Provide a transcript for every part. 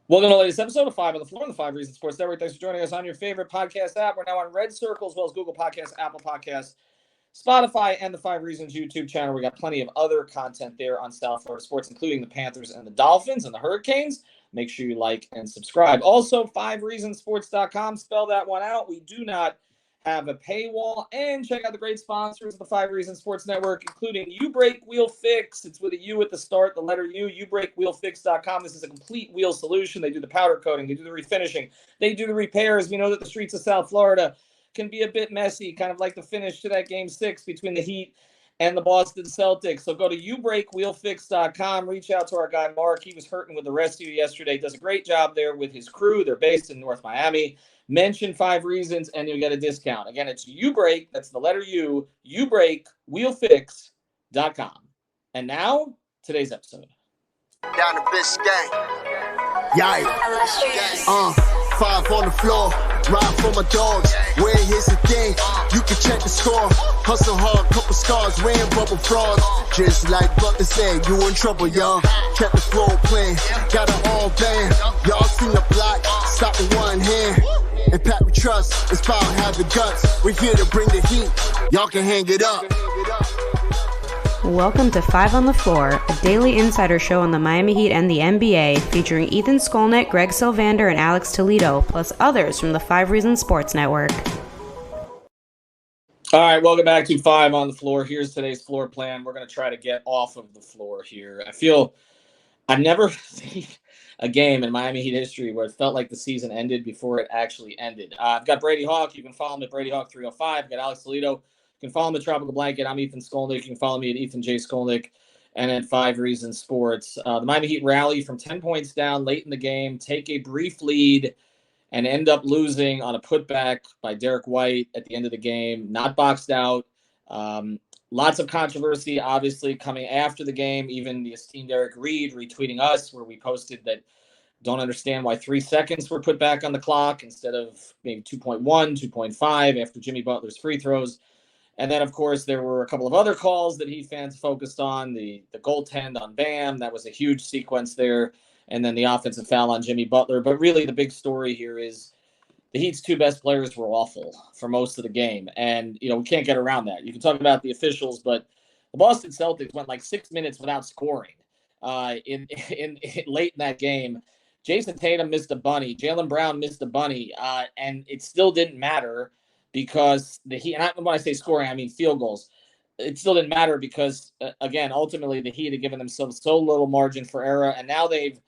Welcome to the latest episode of 5 on the Floor on the 5 Reasons Sports Network. Thanks for joining us on your favorite podcast app. We're now on Red Circle as well as Google Podcasts, Apple Podcasts, Spotify, and the 5 Reasons YouTube channel. We got plenty of other content there on South Florida sports, including the Panthers and the Dolphins and the Hurricanes. Make sure you like and subscribe. Also, 5reasonsports.com. Spell that one out. We do not have a paywall. And check out the great sponsors of the 5 Reasons Sports Network, including You Break Wheel Fix. It's with a U at the start, the letter U, youbreakwheelfix.com. This is a complete wheel solution. They do the powder coating. They do the refinishing. They do the repairs. We know that the streets of South Florida can be a bit messy, kind of like the finish to that Game 6 between the Heat and the Boston Celtics. So go to youbreakwheelfix.com. Reach out to our guy, Mark. He was hurting with the rescue yesterday. Does a great job there with his crew. They're based in North Miami. Mention 5 Reasons, and you'll get a discount. Again, it's YouBreak. That's the letter U. YouBreakwheelfix.com. And now, today's episode. Down the Biscayne. Yikes. 5 on the floor. Ride for my dogs. Where here's the thing. You can check the score. Hustle hard, couple scars, wearing bubble frogs. Just like Butler said, you in trouble, y'all. Kept the floor playing. Got an all band. Y'all seen the block. Stop with one hand. And Pat, we trust, it's power, have the guts. We're here to bring the heat. Y'all can hang it up. Welcome to 5 on the Floor, a daily insider show on the Miami Heat and the NBA, featuring Ethan Skolnick, Greg Sylvander, and Alex Toledo, plus others from the 5 Reasons Sports Network. All right, welcome back to 5 on the Floor. Here's today's floor plan. We're going to try to get off of the floor here. I feel I've never seen a game in Miami Heat history where it felt like the season ended before it actually ended. I've got Brady Hawk. You can follow him at Brady Hawk 305. I've got Alex Toledo. You can follow him at Tropical Blanket. I'm Ethan Skolnick. You can follow me at Ethan J. Skolnick and at 5 Reasons Sports. The Miami Heat rally from 10 points down late in the game, take a brief lead, and end up losing on a putback by Derek White at the end of the game. Not boxed out. Lots of controversy, obviously, coming after the game. Even the esteemed Eric Reed retweeting us, where we posted that don't understand why 3 seconds were put back on the clock instead of maybe 2.1, 2.5 after Jimmy Butler's free throws. And then, of course, there were a couple of other calls that Heat fans focused on. The goaltend on Bam, that was a huge sequence there. And then the offensive foul on Jimmy Butler. But really the big story here is the Heat's 2 best players were awful for most of the game. And, we can't get around that. You can talk about the officials, but the Boston Celtics went like 6 minutes without scoring in late in that game. Jason Tatum missed a bunny. Jaylen Brown missed a bunny. And it still didn't matter because the Heat, and when I say scoring, I mean field goals. It still didn't matter because, again, ultimately the Heat had given themselves so little margin for error. And now they've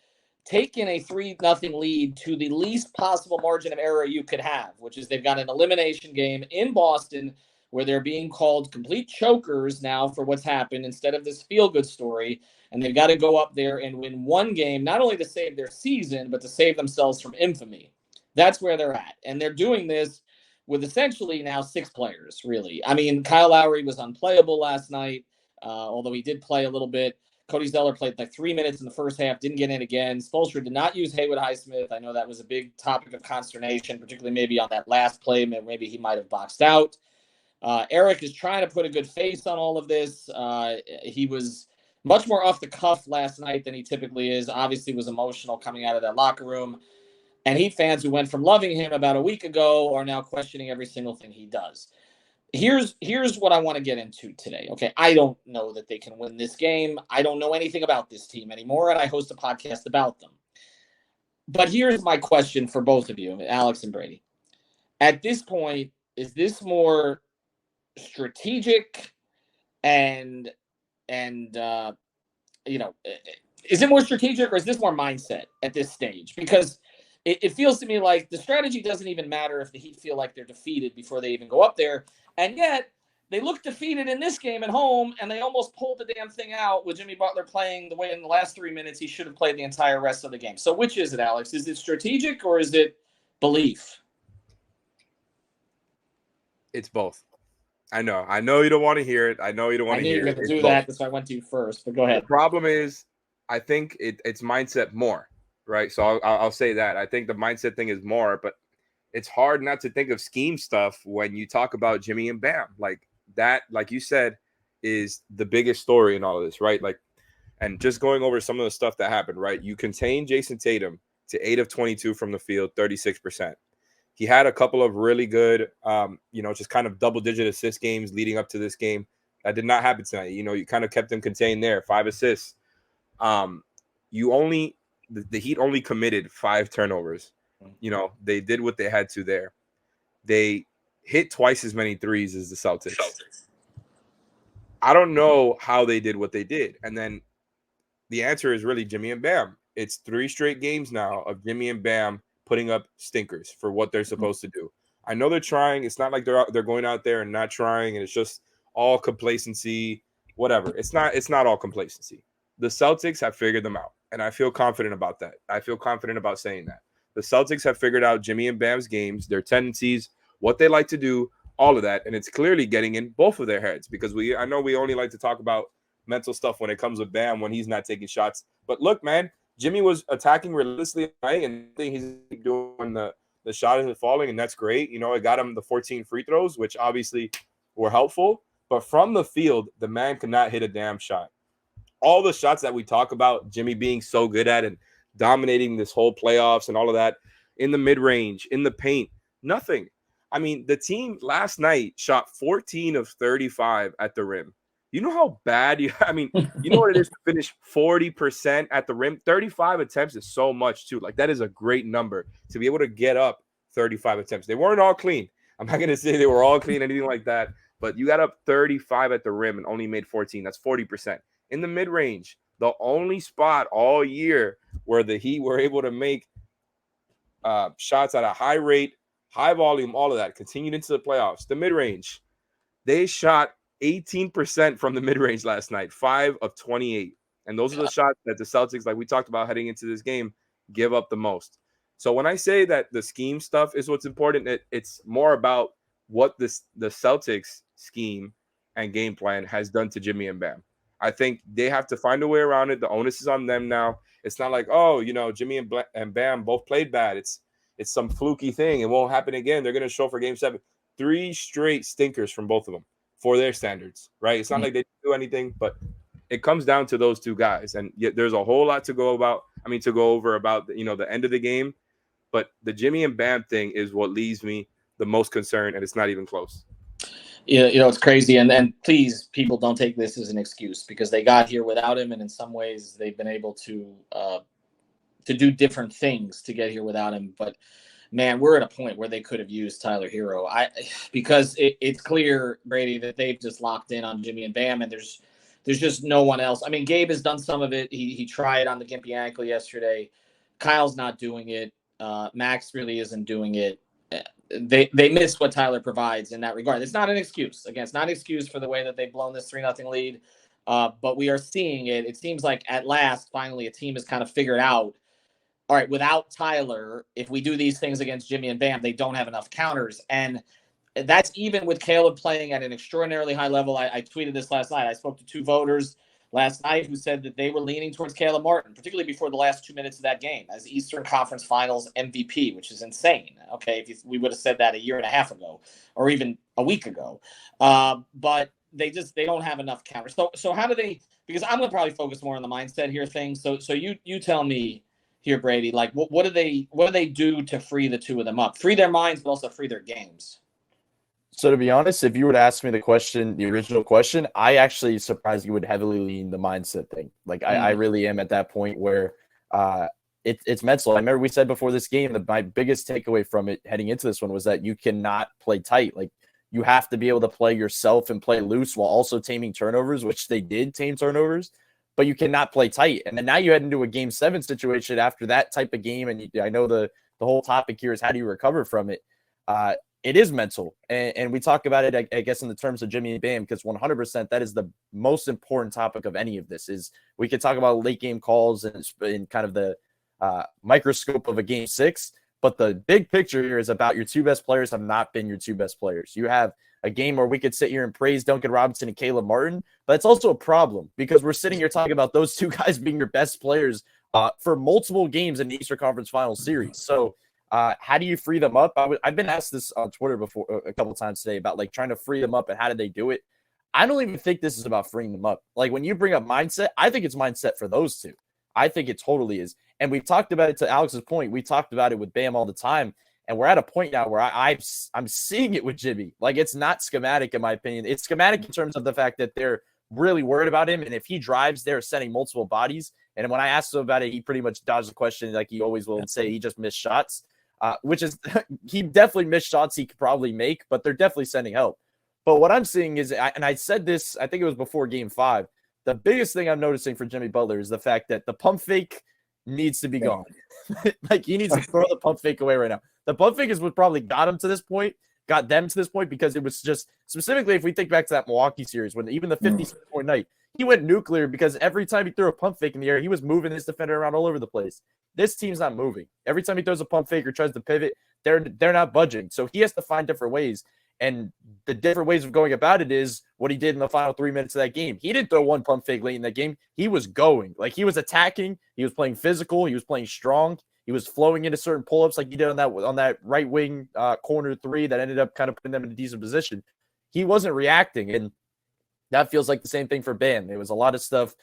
taken a 3-0 lead to the least possible margin of error you could have, which is they've got an elimination game in Boston where they're being called complete chokers now for what's happened instead of this feel-good story. And they've got to go up there and win one game, not only to save their season, but to save themselves from infamy. That's where they're at. And they're doing this with essentially now 6 players, really. I mean, Kyle Lowry was unplayable last night, although he did play a little bit. Cody Zeller played like 3 minutes in the first half, didn't get in again. Spoelstra did not use Haywood Highsmith. I know that was a big topic of consternation, particularly maybe on that last play. Maybe he might have boxed out. Eric is trying to put a good face on all of this. He was much more off the cuff last night than he typically is. Obviously was emotional coming out of that locker room. And Heat fans who went from loving him about a week ago are now questioning every single thing he does. Here's what I want to get into today. Okay, I don't know that they can win this game. I don't know anything about this team anymore, and I host a podcast about them. But here's my question for both of you, Alex and Brady. At this point, is this more strategic and is it more strategic or is this more mindset at this stage? Because it feels to me like the strategy doesn't even matter if the Heat feel like they're defeated before they even go up there. And yet they look defeated in this game at home, and they almost pulled the damn thing out with Jimmy Butler playing the way in the last 3 minutes he should have played the entire rest of the game. So which is it, Alex? Is it strategic or is it belief? It's both. I know you don't want to hear it. I know you don't want to hear it. I knew you were going to do that, so I went to you first, but go ahead. The problem is, I think it's mindset more, right? So I'll say that. I think the mindset thing is more, but it's hard not to think of scheme stuff when you talk about Jimmy and Bam. Like that, like you said, is the biggest story in all of this, right? Like, and just going over some of the stuff that happened, right? You contain Jason Tatum to 8 of 22 from the field, 36%. He had a couple of really good, just kind of double-digit assist games leading up to this game. That did not happen tonight. You kind of kept him contained there, 5 assists. The Heat only committed 5 turnovers. They did what they had to there. They hit twice as many threes as the Celtics. I don't know how they did what they did. And then the answer is really Jimmy and Bam. It's 3 straight games now of Jimmy and Bam putting up stinkers for what they're supposed to do. I know they're trying. It's not like they're going out there and not trying, and it's just all complacency, whatever. It's not all complacency. The Celtics have figured them out, and I feel confident about that. I feel confident about saying that. The Celtics have figured out Jimmy and Bam's games, their tendencies, what they like to do, all of that, and it's clearly getting in both of their heads because I know we only like to talk about mental stuff when it comes with Bam when he's not taking shots. But look, man, Jimmy was attacking relentlessly and I think he's doing the shot isn't falling, and that's great. It got him the 14 free throws, which obviously were helpful. But from the field, the man could not hit a damn shot. All the shots that we talk about Jimmy being so good at and dominating this whole playoffs and all of that in the mid-range, in the paint, nothing. I mean, the team last night shot 14 of 35 at the rim. You know how bad you know what it is to finish 40% at the rim? 35 attempts is so much too. Like, that is a great number to be able to get up 35 attempts. They weren't all clean. I'm not going to say they were all clean, anything like that, but you got up 35 at the rim and only made 14. That's 40%. In the mid-range, the only spot all year where the Heat were able to make shots at a high rate, high volume, all of that, continued into the playoffs. The mid-range, they shot 18% from the mid-range last night, 5 of 28. And those are the shots that the Celtics, like we talked about heading into this game, give up the most. So when I say that the scheme stuff is what's important, it's more about what the Celtics scheme and game plan has done to Jimmy and Bam. I think they have to find a way around it. The onus is on them now. It's not like, Jimmy and Bam both played bad. It's some fluky thing. It won't happen again. They're going to show for game 7. 3 straight stinkers from both of them for their standards, right? It's not like they didn't do anything, but it comes down to those 2 guys. And yet there's a whole lot to go over about, the end of the game. But the Jimmy and Bam thing is what leaves me the most concerned, and it's not even close. Yeah, it's crazy. And please, people, don't take this as an excuse because they got here without him. And in some ways they've been able to do different things to get here without him. But man, we're at a point where they could have used Tyler Herro. Because it's clear, Brady, that they've just locked in on Jimmy and Bam, and there's just no one else. I mean, Gabe has done some of it. He tried on the gimpy ankle yesterday. Kyle's not doing it. Max really isn't doing it. They miss what Tyler provides in that regard. It's not an excuse. Again, it's not an excuse for the way that they've blown this 3-0 lead. But we are seeing it. It seems like at last, finally, a team has kind of figured out, all right, without Tyler, if we do these things against Jimmy and Bam, they don't have enough counters. And that's even with Caleb playing at an extraordinarily high level. I tweeted this last night. I spoke to 2 voters last night who said that they were leaning towards Caleb Martin, particularly before the last 2 minutes of that game, as Eastern Conference Finals MVP, which is insane. Okay, we would have said that a year and a half ago or even a week ago. But they don't have enough counters. So how do they – because I'm going to probably focus more on the mindset here thing. So you tell me here, Brady, like what do they do to free the 2 of them up? Free their minds, but also free their games. So to be honest, if you were to ask me the original question, I actually surprised you would heavily lean the mindset thing. Like I really am at that point where it's mental. I remember we said before this game that my biggest takeaway from it heading into this one was that you cannot play tight. Like you have to be able to play yourself and play loose while also taming turnovers, which they did tame turnovers, but you cannot play tight. And then now you head into a game 7 situation after that type of game. And I know the whole topic here is how do you recover from it? It is mental. And we talk about it, I guess, in the terms of Jimmy and Bam, because 100% that is the most important topic of any of this is we could talk about late game calls and kind of the microscope of a game 6. But the big picture here is about your 2 best players have not been your 2 best players. You have a game where we could sit here and praise Duncan Robinson and Caleb Martin, but it's also a problem because we're sitting here talking about those 2 guys being your best players for multiple games in the Eastern Conference Finals series. So how do you free them up? I've been asked this on Twitter before a couple times today about like trying to free them up and how do they do it? I don't even think this is about freeing them up. Like when you bring up mindset, I think it's mindset for those 2. I think it totally is. And we've talked about it, to Alex's point. We talked about it with Bam all the time. And we're at a point now where I'm seeing it with Jimmy. Like, it's not schematic, in my opinion. It's schematic in terms of the fact that they're really worried about him. And if he drives, they're sending multiple bodies. And when I asked him about it, he pretty much dodged the question like he always will and say he just missed shots, which is he definitely missed shots he could probably make, but they're definitely sending help. But what I'm seeing is, and I said this, I think it was before game 5, the biggest thing I'm noticing for Jimmy Butler is the fact that the pump fake needs to be gone. Like, he needs to throw the pump fake away right now. The pump fake is what probably got them to this point, because it was just, specifically if we think back to that Milwaukee series, when even the 56-point night, he went nuclear because every time he threw a pump fake in the air, he was moving his defender around all over the place. This team's not moving. Every time he throws a pump fake or tries to pivot, they're not budging. So he has to find different ways. And the different ways of going about it is what he did in the final 3 minutes of that game. He didn't throw one pump fake late in that game. He was going. Like, he was attacking. He was playing physical. He was playing strong. He was flowing into certain pull-ups like he did on that right wing corner 3 that ended up kind of putting them in a decent position. He wasn't reacting. And that feels like the same thing for Bam. There was a lot of stuff,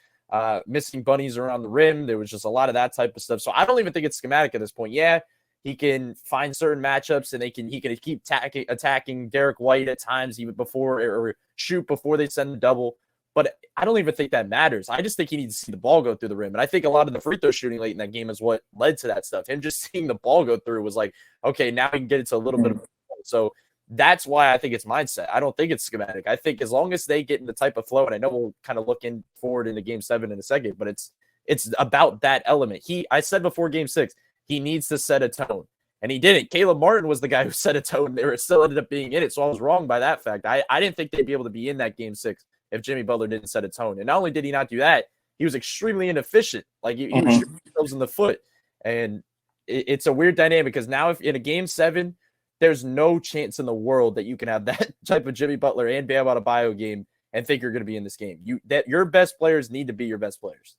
missing bunnies around the rim. There was just a lot of that type of stuff. So I don't even think it's schematic at this point. Yeah, he can find certain matchups and he can keep attacking Derek White at times, even before, or shoot before they send the double. But I don't even think that matters. I just think he needs to see the ball go through the rim. And I think a lot of the free throw shooting late in that game is what led to that stuff. Him just seeing the ball go through was like, okay, now we can get it to a little bit of. So that's why I think it's mindset. I don't think it's schematic. I think as long as they get in the type of flow, and I know we'll kind of look forward into game 7 in a second, but it's about that element. I said before game 6, he needs to set a tone. And he didn't. Caleb Martin was the guy who set a tone. They were still ended up being in it. So I was wrong by that fact. I didn't think they'd be able to be in that game 6 if Jimmy Butler didn't set a tone. And not only did he not do that, he was extremely inefficient. Like, he was shooting himself in the foot. And it's a weird dynamic because now if in a game 7, there's no chance in the world that you can have that type of Jimmy Butler and Bam Adebayo game and think you're going to be in this game. Your best players need to be your best players.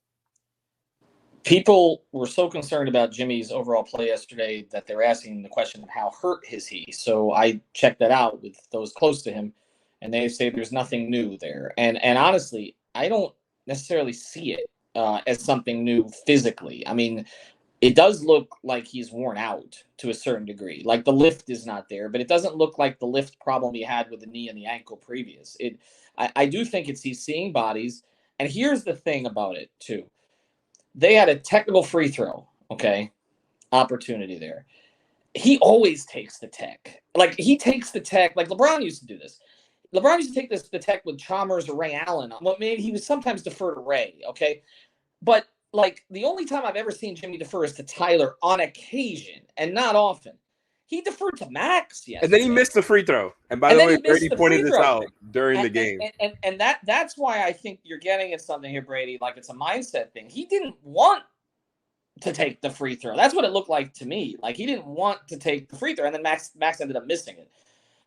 People were so concerned about Jimmy's overall play yesterday that they're asking the question of how hurt is he. So I checked that out with those close to him, and they say there's nothing new there. And honestly, I don't necessarily see it as something new physically. I mean, it does look like he's worn out to a certain degree. Like, the lift is not there, but it doesn't look like the lift problem he had with the knee and the ankle previous. I do think he's seeing bodies. And here's the thing about it too. They had a technical free throw, opportunity there. He always takes the tech. Like, he takes the tech. Like, LeBron used to do this. LeBron used to take the tech with Chalmers or Ray Allen. Well, maybe he would sometimes defer to Ray, But, like, the only time I've ever seen Jimmy defer is to Tyler on occasion, and not often. He deferred to Max yesterday. And then he missed the free throw. And by the way, Brady pointed this out during the game. And that's why I think you're getting at something here, Brady. Like, it's a mindset thing. He didn't want to take the free throw. That's what it looked like to me. Like, he didn't want to take the free throw, and then Max ended up missing it.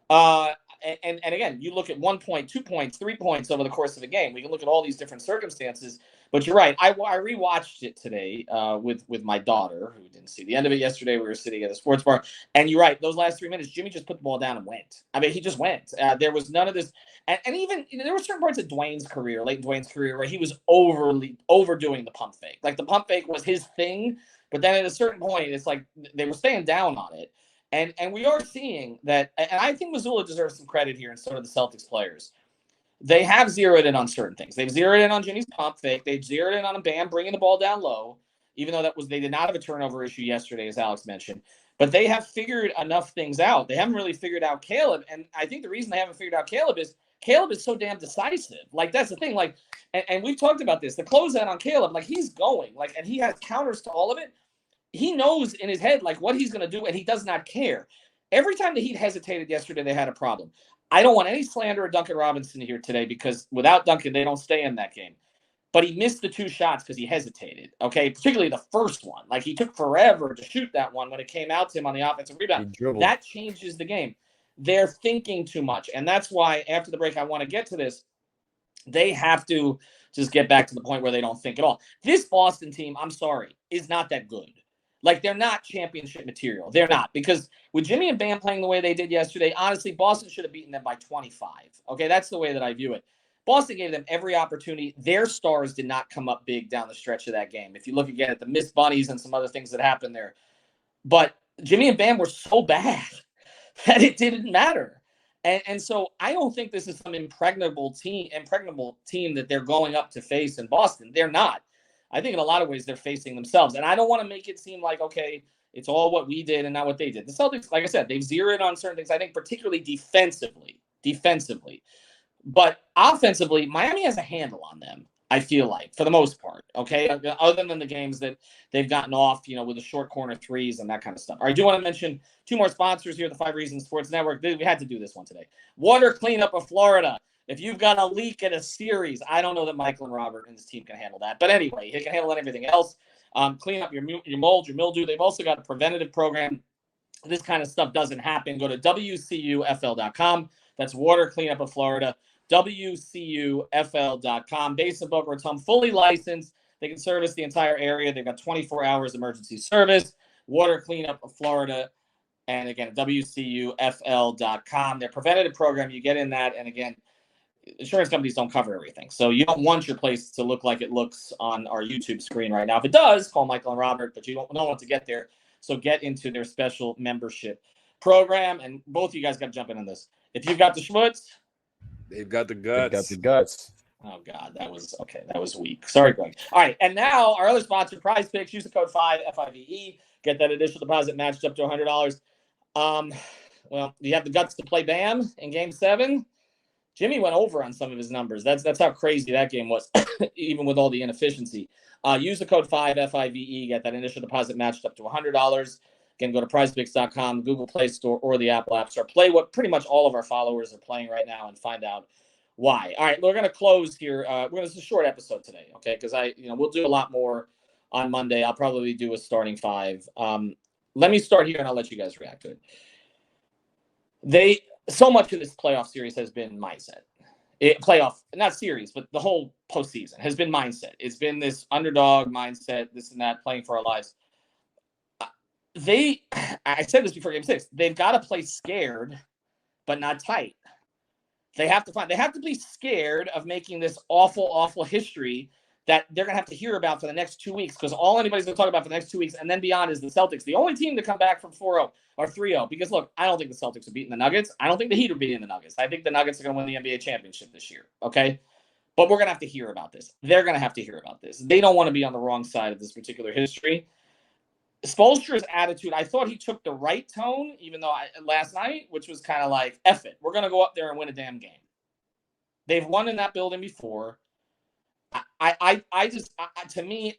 And again, you look at 1 point, 2 points, 3 points over the course of the game. We can look at all these different circumstances. But you're right. I rewatched it today with my daughter, who didn't see the end of it yesterday. We were sitting at a sports bar. And you're right. Those last 3 minutes, Jimmy just put the ball down and went. I mean, he just went. There was none of this. And even there were certain parts of late in Dwayne's career, where he was overdoing the pump fake. Like, the pump fake was his thing. But then at a certain point, it's like they were staying down on it. And we are seeing that. And I think Mazzulla deserves some credit here, and so do the Celtics players. They have zeroed in on certain things. They've zeroed in on Jimmy's pump fake. They've zeroed in on Bam bringing the ball down low, even though they did not have a turnover issue yesterday, as Alex mentioned. But they have figured enough things out. They haven't really figured out Caleb. And I think the reason they haven't figured out Caleb is so damn decisive. Like, that's the thing. Like, and we've talked about this. The closeout on Caleb, like, he's going. Like, and he has counters to all of it. He knows in his head, like, what he's going to do, and he does not care. Every time the Heat hesitated yesterday, they had a problem. I don't want any slander of Duncan Robinson here today, because without Duncan, they don't stay in that game. But he missed the 2 shots because he hesitated, particularly the first one. Like, he took forever to shoot that one when it came out to him on the offensive rebound. That changes the game. They're thinking too much. And that's why, after the break, I want to get to this. They have to just get back to the point where they don't think at all. This Boston team, I'm sorry, is not that good. Like, they're not championship material. They're not. Because with Jimmy and Bam playing the way they did yesterday, honestly, Boston should have beaten them by 25. That's the way that I view it. Boston gave them every opportunity. Their stars did not come up big down the stretch of that game. If you look again at the missed bunnies and some other things that happened there. But Jimmy and Bam were so bad that it didn't matter. And so I don't think this is some impregnable team that they're going up to face in Boston. They're not. I think in a lot of ways they're facing themselves. And I don't want to make it seem like, okay, it's all what we did and not what they did. The Celtics, like I said, they've zeroed on certain things, I think particularly defensively. But offensively, Miami has a handle on them, I feel like, for the most part, okay? Other than the games that they've gotten off, with the short corner threes and that kind of stuff. All right, I do want to mention two more sponsors here, the 5 Reasons Sports Network. We had to do this one today. Water Cleanup of Florida. If you've got a leak in a series, I don't know that Michael and Robert and his team can handle that. But anyway, he can handle everything else. Clean up your mold, your mildew. They've also got a preventative program. This kind of stuff doesn't happen. Go to WCUFL.com. That's Water Cleanup of Florida. WCUFL.com. Based in Boca Raton, fully licensed. They can service the entire area. They've got 24 hours emergency service. Water Cleanup of Florida. And again, WCUFL.com. Their preventative program, you get in that. And again, insurance companies don't cover everything. So you don't want your place to look like it looks on our YouTube screen right now. If it does, call Michael and Robert, but you don't want to get there. So get into their special membership program. And both of you guys got to jump in on this. If you've got the schmutz, they've got the guts. They've got the guts. Oh, God, that was weak. Sorry, Greg. All right, and now our other sponsor, Prize Picks. Use the code 5, FIVE. Get that initial deposit matched up to $100. Well, you have the guts to play Bam in Game 7. Jimmy went over on some of his numbers. That's how crazy that game was, even with all the inefficiency. Use the code 5, FIVE. Get that initial deposit matched up to $100. Again, go to prizepicks.com, Google Play Store, or the Apple App Store. Play what pretty much all of our followers are playing right now and find out why. All right, we're going to close here. This is a short episode today, okay? Because we'll do a lot more on Monday. I'll probably do a starting 5. Let me start here, and I'll let you guys react to it. So much of this playoff series has been mindset. Not series, but the whole postseason has been mindset. It's been this underdog mindset, this and that, playing for our lives. I said this before Game 6. They've got to play scared, but not tight. They have to be scared of making this awful, awful history that they're going to have to hear about for the next 2 weeks, because all anybody's going to talk about for the next 2 weeks and then beyond is the Celtics, the only team to come back from 4-0 or 3-0. Because, look, I don't think the Celtics are beating the Nuggets. I don't think the Heat are beating the Nuggets. I think the Nuggets are going to win the NBA championship this year, okay? But we're going to have to hear about this. They're going to have to hear about this. They don't want to be on the wrong side of this particular history. Spoelstra's attitude, I thought he took the right tone, even though last night, which was kind of like, F it. We're going to go up there and win a damn game. They've won in that building before. Everybody's going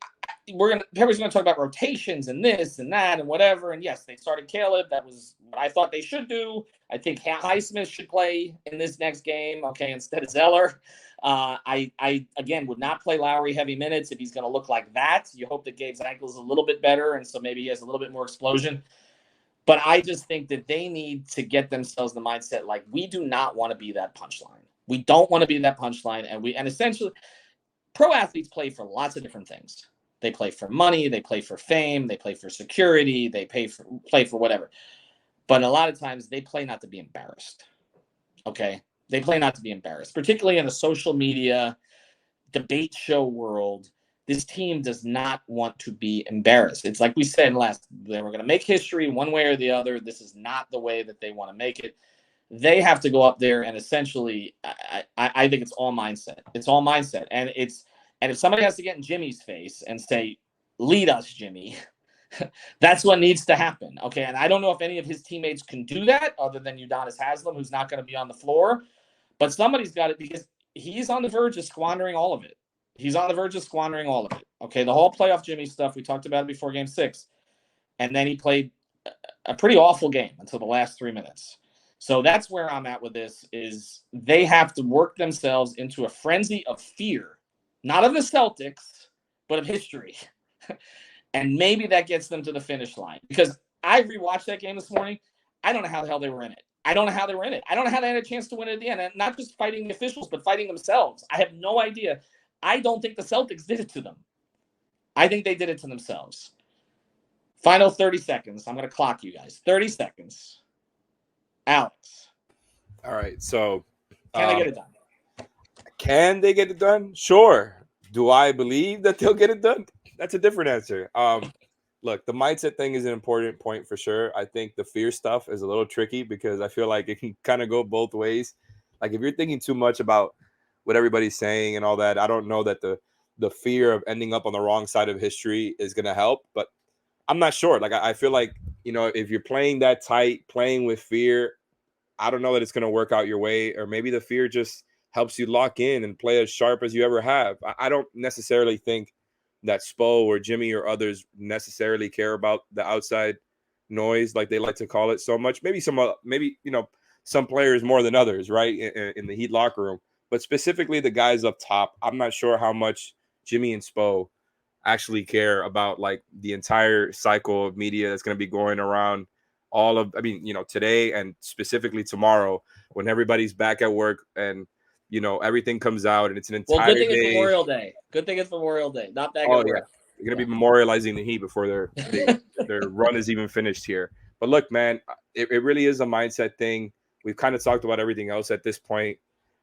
to talk about rotations and this and that and whatever. And yes, they started Caleb. That was what I thought they should do. I think Highsmith should play in this next game, okay, instead of Zeller. I again would not play Lowry heavy minutes if he's going to look like that. You hope that Gabe's ankle is a little bit better, and so maybe he has a little bit more explosion. But I just think that they need to get themselves in the mindset like, we do not want to be that punchline. We don't want to be that punchline, and essentially, pro athletes play for lots of different things. They play for money, they play for fame, they play for security, they play for whatever. But a lot of times they play not to be embarrassed. Okay? They play not to be embarrassed, particularly in the social media debate show world. This team does not want to be embarrassed. It's like we said they were going to make history one way or the other. This is not the way that they want to make it. They have to go up there and essentially, I think it's all mindset. It's all mindset. And if somebody has to get in Jimmy's face and say, lead us, Jimmy, that's what needs to happen. Okay. And I don't know if any of his teammates can do that other than Udonis Haslem, who's not going to be on the floor. But somebody's got it, because he's on the verge of squandering all of it. Okay. The whole playoff Jimmy stuff, we talked about it before Game 6. And then he played a pretty awful game until the last 3 minutes. So that's where I'm at with this, is they have to work themselves into a frenzy of fear, not of the Celtics, but of history. And maybe that gets them to the finish line. Because I rewatched that game this morning. I don't know how the hell they were in it. I don't know how they had a chance to win it at the end. And not just fighting the officials, but fighting themselves. I have no idea. I don't think the Celtics did it to them. I think they did it to themselves. Final 30 seconds. I'm going to clock you guys. 30 seconds. Alex. All right. So can I get it done? Can they get it done? Sure. Do I believe that they'll get it done? That's a different answer. Look, the mindset thing is an important point for sure. I think the fear stuff is a little tricky because I feel like it can kind of go both ways. Like if you're thinking too much about what everybody's saying and all that, I don't know that the fear of ending up on the wrong side of history is going to help. But I'm not sure. Like I feel like, if you're playing that tight, playing with fear, I don't know that it's going to work out your way, or maybe the fear just helps you lock in and play as sharp as you ever have. I don't necessarily think that Spo or Jimmy or others necessarily care about the outside noise, like they like to call it so much. Maybe some players more than others, right? In the Heat locker room, but specifically the guys up top, I'm not sure how much Jimmy and Spo actually care about like the entire cycle of media that's going to be going around today and specifically tomorrow when everybody's back at work and everything comes out and it's an entire good thing day. it's Memorial Day. Good thing it's Memorial Day. Not back at work. Yeah. They're going to be memorializing the Heat before their run is even finished here. But look, man, it really is a mindset thing. We've kind of talked about everything else at this point.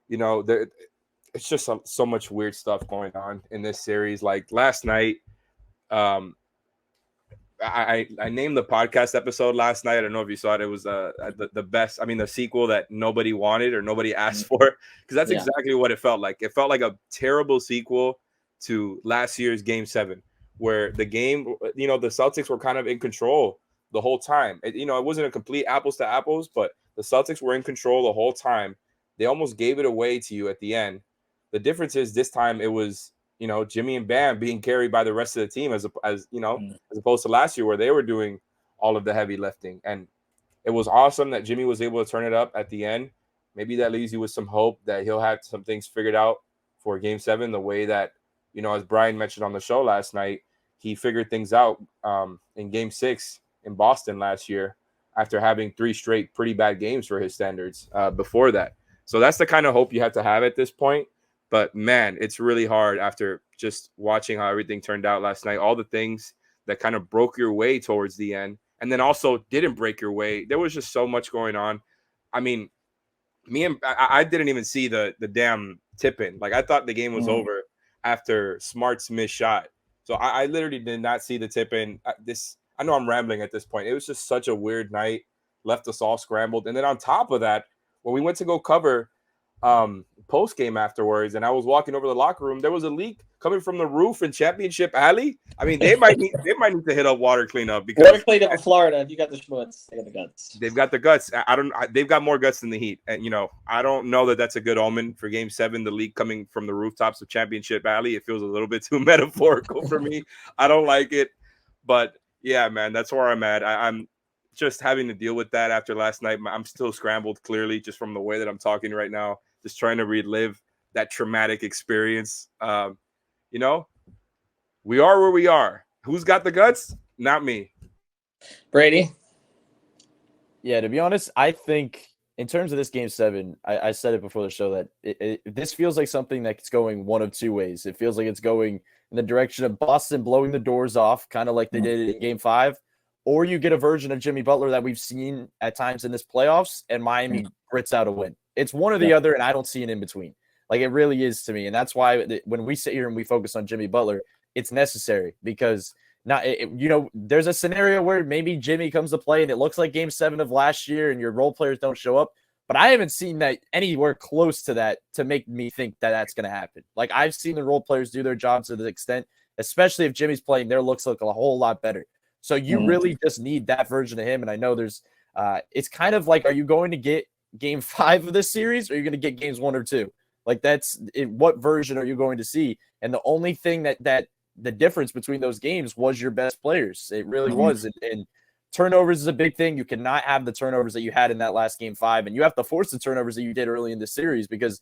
It's just so much weird stuff going on in this series. Like last night, I named the podcast episode last night. I don't know if you saw it. It was the best. I mean, the sequel that nobody wanted or nobody asked for, because that's exactly what it felt like. It felt like a terrible sequel to last year's Game 7, where the game, the Celtics were kind of in control the whole time. It wasn't a complete apples to apples, but the Celtics were in control the whole time. They almost gave it away to you at the end. The difference is this time it was, Jimmy and Bam being carried by the rest of the team as opposed to last year where they were doing all of the heavy lifting. And it was awesome that Jimmy was able to turn it up at the end. Maybe that leaves you with some hope that he'll have some things figured out for Game 7, the way that, as Brian mentioned on the show last night, he figured things out in Game 6 in Boston last year after having 3 straight pretty bad games for his standards before that. So that's the kind of hope you have to have at this point. But, man, it's really hard after just watching how everything turned out last night, all the things that kind of broke your way towards the end and then also didn't break your way. There was just so much going on. I mean, I didn't even see the damn tip-in. Like, I thought the game was over after Smart's missed shot. So I literally did not see the tip-in. I know I'm rambling at this point. It was just such a weird night, left us all scrambled. And then on top of that, when we went to go cover post game afterwards, and I was walking over the locker room, there was a leak coming from the roof in Championship Alley. I mean, they might need to hit up water cleanup because water cleanup in Florida. If you got the schmutz, they got the guts. They've got the guts. They've got more guts than the Heat, and I don't know that that's a good omen for Game 7. The leak coming from the rooftops of Championship Alley. It feels a little bit too metaphorical for me. I don't like it, but yeah, man, that's where I'm at. I'm just having to deal with that after last night. I'm still scrambled, clearly, just from the way that I'm talking right now. Just trying to relive that traumatic experience. We are where we are. Who's got the guts? Not me. Brady? Yeah, to be honest, I think in terms of this Game 7, I said it before the show that this feels like something that's going one of two ways. It feels like it's going in the direction of Boston blowing the doors off, kind of like they did in Game 5, or you get a version of Jimmy Butler that we've seen at times in this playoffs, and Miami grits out a win. It's one or the other, and I don't see an in-between. Like, it really is to me, and that's why when we sit here and we focus on Jimmy Butler, it's necessary because there's a scenario where maybe Jimmy comes to play and it looks like Game 7 of last year and your role players don't show up, but I haven't seen that anywhere close to that to make me think that that's going to happen. Like, I've seen the role players do their jobs to the extent, especially if Jimmy's playing, their looks look a whole lot better. So you really just need that version of him, and I know there's it's kind of like, are you going to get Game 5 of this series, or are you going to get games 1 or 2? Like, that's it. What version are you going to see? And the only thing that the difference between those games was your best players. It really was. And turnovers is a big thing. You cannot have the turnovers that you had in that last Game 5, and you have to force the turnovers that you did early in the series because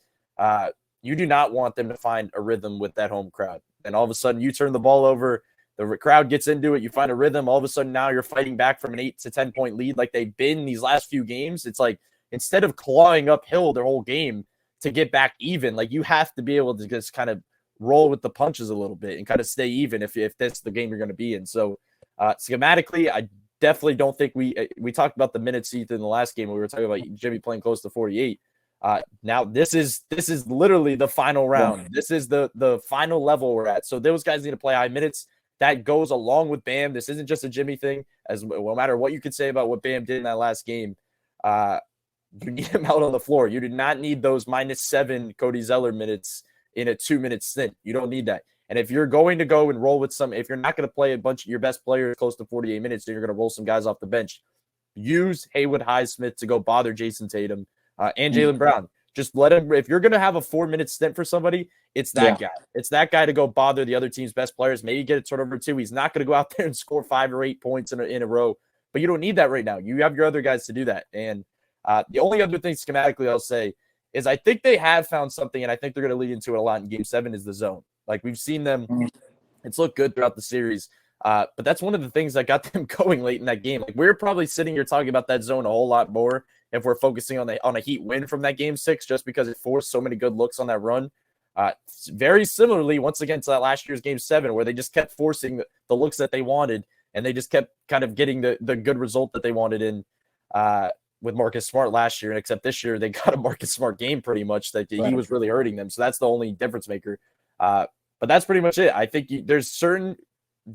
you do not want them to find a rhythm with that home crowd. And all of a sudden, you turn the ball over, the crowd gets into it, you find a rhythm. All of a sudden, now you're fighting back from an 8 to 10 point lead like they've been these last few games. It's like, instead of clawing uphill their whole game to get back even, like, you have to be able to just kind of roll with the punches a little bit and kind of stay even if that's the game you're going to be in. So schematically, I definitely don't think we talked about the minutes in the last game when we were talking about Jimmy playing close to 48. Now this is literally the final round. This is the final level we're at. So those guys need to play high minutes. That goes along with Bam. This isn't just a Jimmy thing. As no matter what you could say about what Bam did in that last game, you need him out on the floor. You do not need those -7 Cody Zeller minutes in a 2-minute stint. You don't need that. And if you're going to go and roll with if you're not going to play a bunch of your best players close to 48 minutes, then you're going to roll some guys off the bench. Use Haywood Highsmith to go bother Jason Tatum and Jaylen Brown. Just let him. If you're going to have a 4-minute stint for somebody, it's that guy. It's that guy to go bother the other team's best players. Maybe get a turnover too. He's not going to go out there and score 5 or 8 points in a row. But you don't need that right now. You have your other guys to do that. And the only other thing schematically I'll say is I think they have found something, and I think they're going to lead into it a lot in Game 7 is the zone. Like we've seen them. It's looked good throughout the series. But that's one of the things that got them going late in that game. Like we're probably sitting here talking about that zone a whole lot more if we're focusing on a Heat win from that Game 6, just because it forced so many good looks on that run. Very similarly, once again, to that last year's Game 7, where they just kept forcing the looks that they wanted, and they just kept kind of getting the good result that they wanted in with Marcus Smart last year. And except this year, they got a Marcus Smart game pretty much that he was really hurting them. So that's the only difference maker. But that's pretty much it. I think there's certain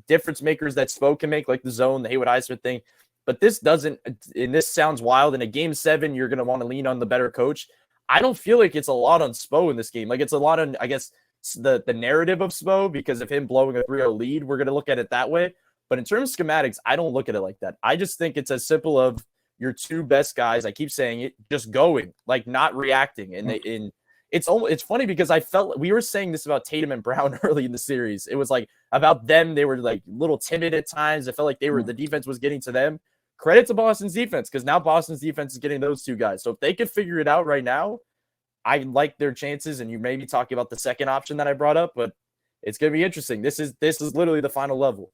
difference makers that Spo can make, like the zone, the Haywood Highsmith thing. But this doesn't, and this sounds wild. In a Game 7, you're going to want to lean on the better coach. I don't feel like it's a lot on Spo in this game. Like it's a lot on, I guess, the narrative of Spo because of him blowing a 3-0 lead. We're going to look at it that way. But in terms of schematics, I don't look at it like that. I just think it's as simple of your two best guys, I keep saying it, just going, like not reacting. And it's funny because I felt we were saying this about Tatum and Brown early in the series. It was like about them. They were like a little timid at times. I felt like the defense was getting to them. Credit to Boston's defense because now Boston's defense is getting those two guys. So if they could figure it out right now, I like their chances. And you may be talking about the second option that I brought up, but it's going to be interesting. This is literally the final level.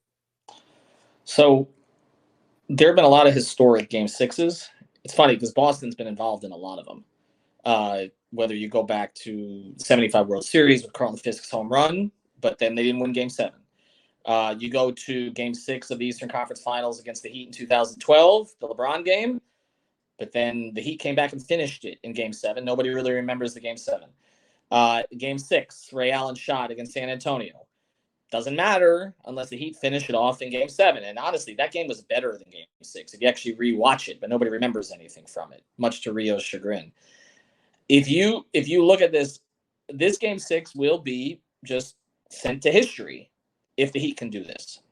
So there have been a lot of historic Game 6s. It's funny because Boston's been involved in a lot of them. Whether you go back to the 75 World Series with Carlton Fisk's home run, but then they didn't win Game 7. You go to Game 6 of the Eastern Conference Finals against the Heat in 2012, the LeBron game, but then the Heat came back and finished it in Game 7. Nobody really remembers the Game 7. Game 6, Ray Allen shot against San Antonio. Doesn't matter unless the Heat finish it off in Game 7. And honestly, that game was better than Game 6 if you actually rewatch it, but nobody remembers anything from it, much to Rio's chagrin. If you look at this Game 6 will be just sent to history if the Heat can do this.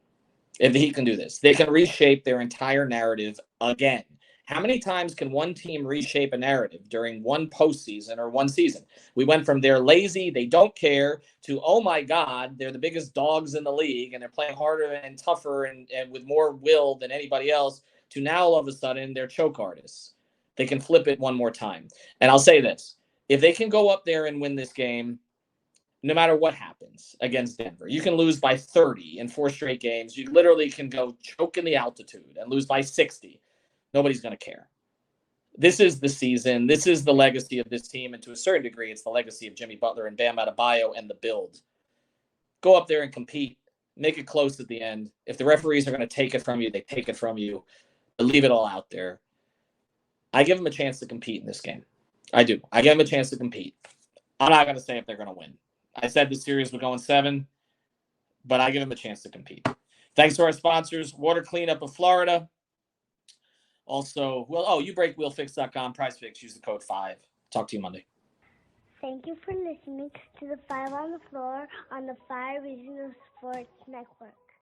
If the Heat can do this, they can reshape their entire narrative again. How many times can one team reshape a narrative during one postseason or one season? We went from they're lazy, they don't care, to, oh my God, they're the biggest dogs in the league and they're playing harder and tougher and with more will than anybody else, to now all of a sudden they're choke artists. They can flip it one more time. And I'll say this. If they can go up there and win this game, no matter what happens against Denver, you can lose by 30 in 4 straight games. You literally can go choke in the altitude and lose by 60. Nobody's going to care. This is the season. This is the legacy of this team. And to a certain degree, it's the legacy of Jimmy Butler and Bam Adebayo and the build. Go up there and compete. Make it close at the end. If the referees are going to take it from you, they take it from you. But leave it all out there. I give them a chance to compete in this game. I do. I give them a chance to compete. I'm not going to say if they're going to win. I said the series would go in 7, but I give them a chance to compete. Thanks to our sponsors, Water Cleanup of Florida. Also, youbreakwheelfix.com, PrizeFix, use the code 5. Talk to you Monday. Thank you for listening to the 5 on the Floor on the 5 Regional Sports Network.